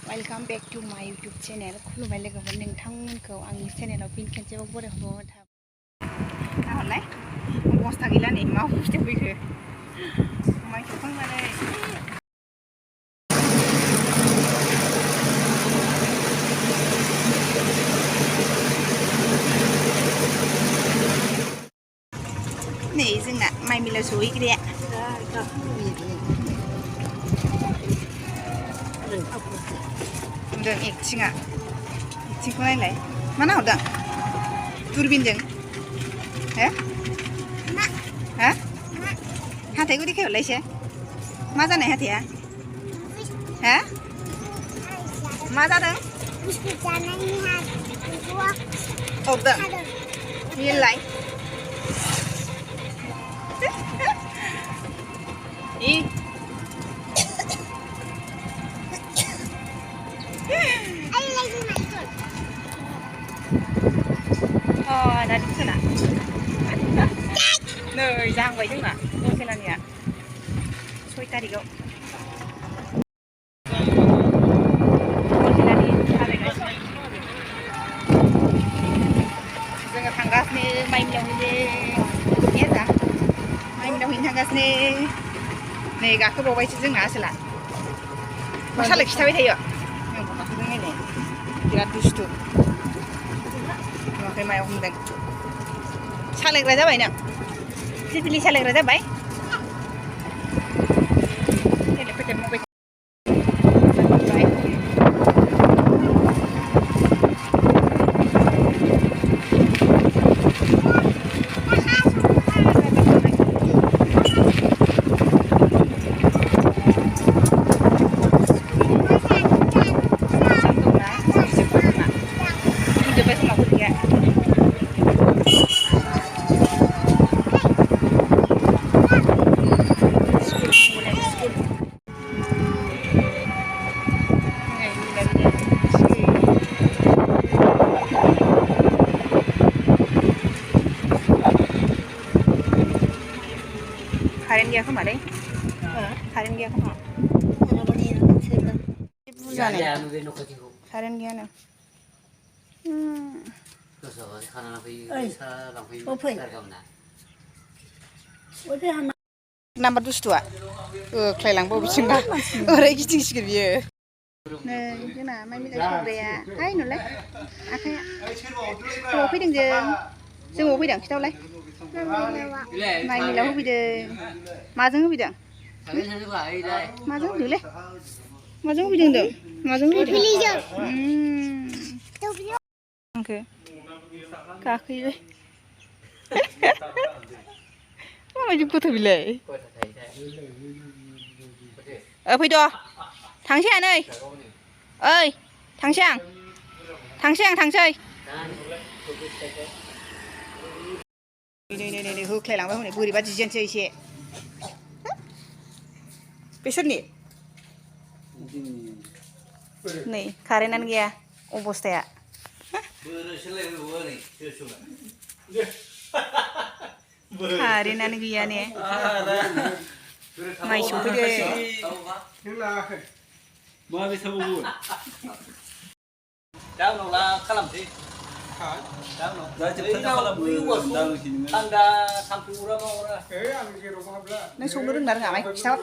Welcome back to माय YouTube channel खुलुमबाय लोगोफोर नोंथांमोनखौ आंनि चेनेलाव फिन खेबसेबाव बरायहरबाय थाबाय बस्था गैला नै मा बस्थायाव फैखो माइ सौखांनानै नै जोंना माइ मिलाव सहैग्राया नुदों एक्टिंखौ नायलाय मा नाहरदों दुरबिनजों हो हो हाथाइखौ देखायहरलाय एसे मा जानाय हाथाइया हो मा जादों अरदों बेलाय दा दिसना नै जाहांबाय जोंना खेलानिया 6 तारिखआव खेलानि थाबायगासिनो जोङो थांगासिनो माइ मिलाव हैनो माइ मिलाव हैनो थांगासिनो नै गाखोबावबायसो जोंना आसोला मा सालाय खिथाबाय थायो नायलाय बिराद दुस्थु नुवाखै मायाव हमदों सालायग्रा जाबाय नों फिलफिलि सालायग्रा जाबाय mobile Karen gaya kemana deh? Karen gaya kemana? Karen gaya na. Nomor dua. Kelilang bawa bicara. Orang giting sikit dia. Nah, gimana? Main minta surya. Hai nolak. Akhirnya. Mau pideng je. Saya mau pideng. Kita oleh. Main milau pideng. Mazang pideng. Mazang dulu le. Mazang pideng dong. Mazang pideng. Pilih je. Okay. Kaki le. Mama jemput tu bila? Pergi Thangsiang ơi. Ơi, Thangsiang. Thangsiang. Ini huk lelang bahu ni buri baju jen cie. Besar ni. Nih, karenan dia obos ya. Karenan dia ni. Mai supi deh. Mau bisa bubur. Daun lah kalam sih. Daun. Dah cepat kalam daun sini. Tanda sampura mau orang. Neng sungguh dengar nggak, Mai? Kisah?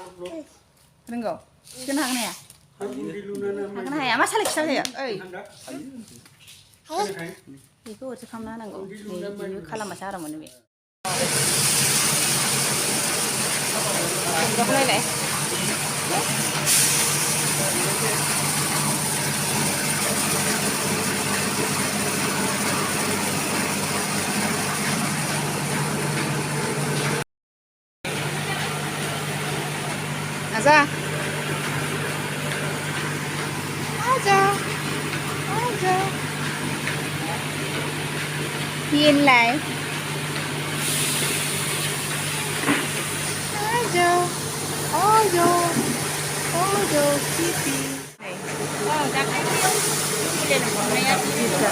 Dengar? Kenapa ni ya? Kenapa ya? Masa lagi kisah ya? Itu udah kamu nana nggak? Ini kalam macam mana ni? Berapa lagi? Aza. Hiền lại. Kitty.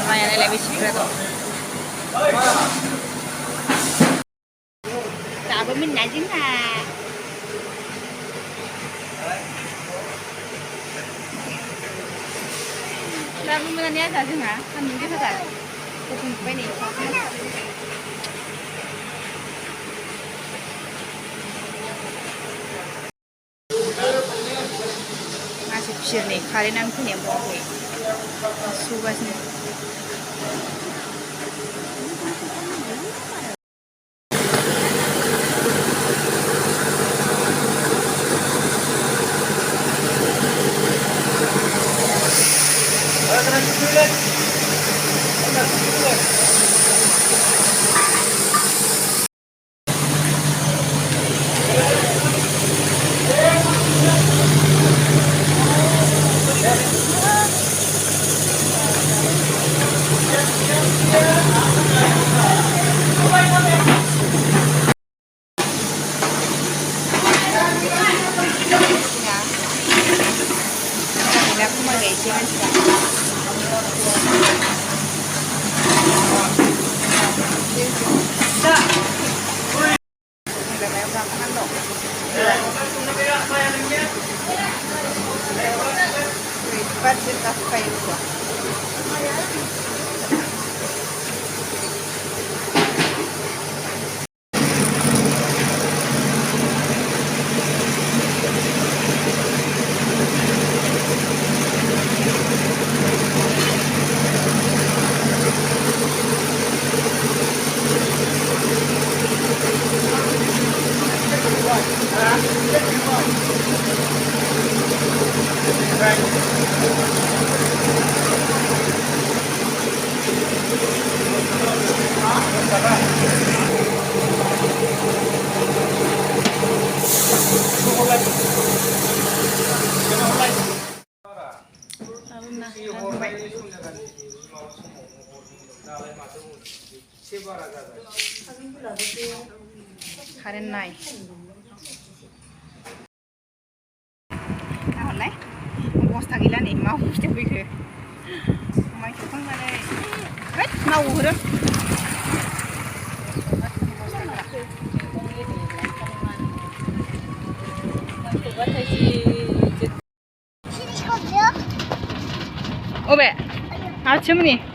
Vaya de la bicicleta. Cả với mình nãy chính là जाबो मोनानिया जा जोंहा सान्दुं गोसाथार गथ'न नुबाय नै मासे फिसियो नै कारेन्टआनो फैनाया बावाखै सुगासिनो कारेन्ट नाय नाहरलाय बस्था गैला नै मा बस्थायाव फैखो माइ सौखांनानै है मावो होरो अबे आथिमोननि